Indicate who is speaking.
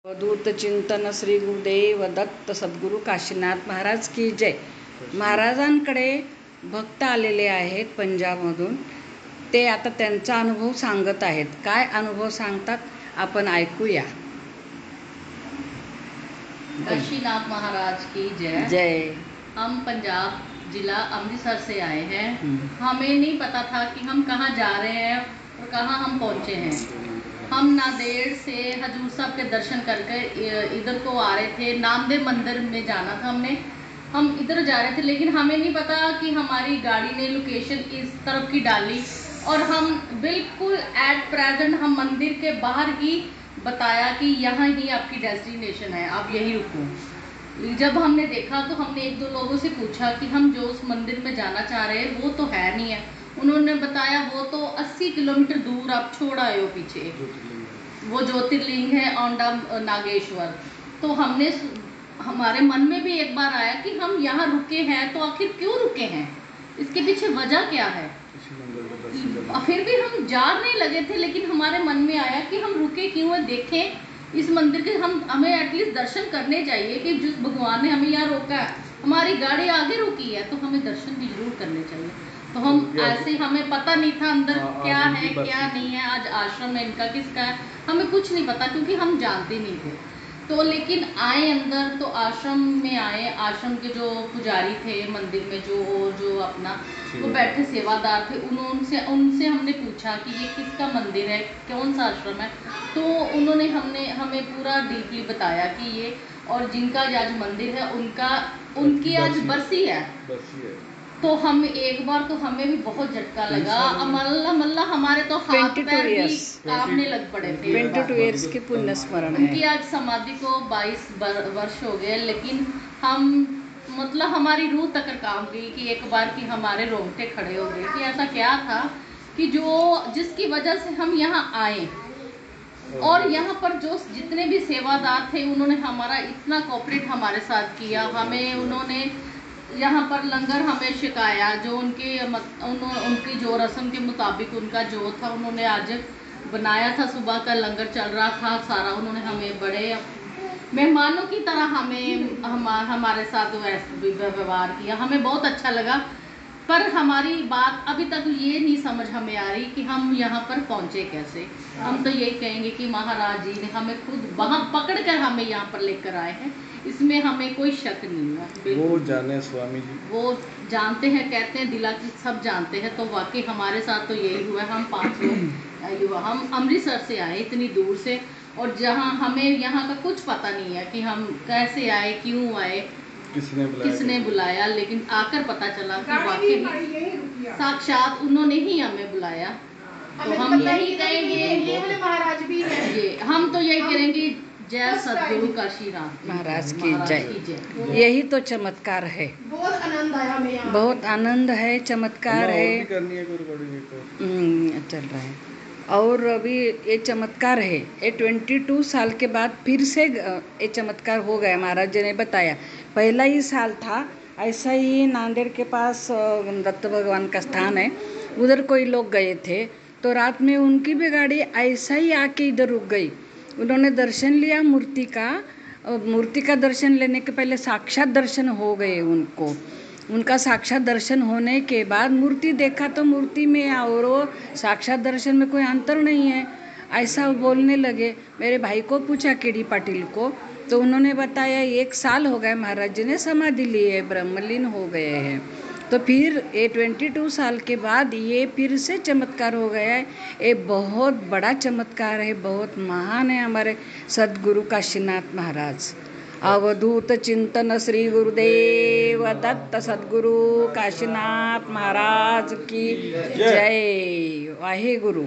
Speaker 1: अवधूत चिंतन श्री गुरुदेव दत्त सद्गुरू काशीनाथ महाराज की जय। महाराजांकडे भक्त आलेले आहेत पंजाबमधून. ते आता त्यांचा अनुभव सांगत आहेत. काय अनुभव सांगतात आपण ऐकूया.
Speaker 2: काशीनाथ महाराज की जय।
Speaker 1: जय।
Speaker 2: हम पंजाब जिला अमृतसर से आए हैं। हमें नहीं पता था कि हम कहाँ जा रहे हैं और कहाँ हम पहुँचे हैं। हम नांदेड़ से हजूर साहब के दर्शन करके इधर को आ रहे थे। नामदेव मंदिर में जाना था हम इधर जा रहे थे, लेकिन हमें नहीं पता कि हमारी गाड़ी ने लोकेशन इस तरफ की डाली और हम बिल्कुल एट प्रेजेंट हम मंदिर के बाहर ही बताया कि यहाँ ही आपकी डेस्टिनेशन है, आप यहीं रुको। जब हमने देखा तो हमने एक दो लोगों से पूछा कि हम जो उस मंदिर में जाना चाह रहे हैं वो तो है नहीं है। उन्होंने बताया वो तो 80 किलोमीटर दूर आप छोड़ आए हो पीछे, वो ज्योतिर्लिंग है औंडा नागेश्वर। तो हमारे मन में भी एक बार आया कि हम यहाँ रुके हैं तो आखिर क्यों रुके हैं, इसके पीछे वजह क्या है। फिर भी हम जा नहीं लगे थे, लेकिन हमारे मन में आया कि हम रुके क्यों है, देखें इस मंदिर के। हमें एटलीस्ट दर्शन करने चाहिए कि जिस भगवान ने हमें यहाँ रोका है, हमारी गाड़ी आगे रुकी है तो हमें दर्शन भी जरूर करने चाहिए। तो हम ऐसे, हमें पता नहीं था अंदर क्या है क्या नहीं है। आज आश्रम है इनका किसका है हमें कुछ नहीं पता, क्योंकि हम जानते नहीं थे। तो लेकिन आए अंदर तो आश्रम में आए। आश्रम के जो पुजारी थे मंदिर में, जो अपना वो बैठे सेवादार थे, उनसे हमने पूछा कि ये किसका मंदिर है, कौन सा आश्रम है। तो उन्होंने हमें पूरा डीपली बताया कि ये, और जिनका आज मंदिर है उनकी आज बरसी है। तो हम एक बार तो हमें भी बहुत झटका लगा। मल्ला हमारे तो हाथ पैर भी कांपने लग पड़े थे।
Speaker 1: 22 ईयर्स की पुण्य स्मरण है।
Speaker 2: उनकी आज समाधि को 22 वर्ष हो गए, लेकिन हम मतलब हमारी रूह तक कांप गई कि एक बार कि हमारे रोंगटे खड़े हो गए कि ऐसा क्या था कि जिसकी वजह से हम यहाँ आए। और यहाँ पर जो जितने भी सेवादार थे उन्होंने हमारा इतना कोऑपरेट हमारे साथ किया। उन्होंने यहाँ पर लंगर हमें शिकाया, जो उनकी जो रस्म के मुताबिक उनका जो था उन्होंने आज बनाया था। सुबह का लंगर चल रहा था सारा। उन्होंने हमें बड़े मेहमानों की तरह हमारे साथ व्यवहार किया। हमें बहुत अच्छा लगा। पर हमारी बात अभी तक ये नहीं समझ हमें आ रही कि हम यहाँ पर पहुँचे कैसे। हम तो यही कहेंगे कि महाराज जी ने हमें खुद वहाँ पकड़ कर हमें यहाँ पर लेकर आए हैं, इसमें हमें कोई शक नहीं है।
Speaker 3: वो जाने स्वामी जी,
Speaker 2: वो जानते हैं, कहते हैं दिला की सब जानते हैं। तो वाकई हमारे साथ तो यही हुआ। हम 5 लोग हम अमृतसर से आए इतनी दूर से, और जहाँ हमें यहाँ का कुछ पता नहीं है कि हम कैसे आए, क्यों आए, किसने बुलाया। लेकिन आकर पता चला कि वाकई साक्षात उन्होंने ही हमें बुलाया। तो हम यही कहेंगे महाराज भी है ये, हम तो यही करेंगे जय सद्गुरु काशीनाथ
Speaker 1: महाराज की जय। यही तो चमत्कार है।
Speaker 4: बहुत आनंद आया हमें यहाँ।
Speaker 1: बहुत आनंद है, चमत्कार है। चल रहा है। और अभी ये चमत्कार है। ये 22 साल के बाद फिर से ये चमत्कार हो गया। महाराज जी ने बताया पहला ही साल था ऐसा ही। नांदेड़ के पास दत्त भगवान का स्थान है, उधर कोई लोग गए थे तो रात में उनकी भी गाड़ी ऐसा ही आके इधर रुक गई। उन्होंने दर्शन लिया मूर्ति का दर्शन लेने के पहले साक्षात दर्शन हो गए उनको। उनका साक्षात दर्शन होने के बाद मूर्ति देखा तो मूर्ति में और वो साक्षात दर्शन में कोई अंतर नहीं है, ऐसा बोलने लगे। मेरे भाई को पूछा केडी पाटिल को, तो उन्होंने बताया 1 साल हो गया महाराज जी ने समाधि ली है, ब्रह्मलीन हो गए हैं। तो फिर ये 22 साल के बाद ये फिर से चमत्कार हो गया है। ये बहुत बड़ा चमत्कार है, बहुत महान है हमारे सद्गुरु काशीनाथ महाराज। अवधूत चिंतन श्री गुरुदेव दत्त सद्गुरु काशीनाथ महाराज की जय। वाहे गुरु।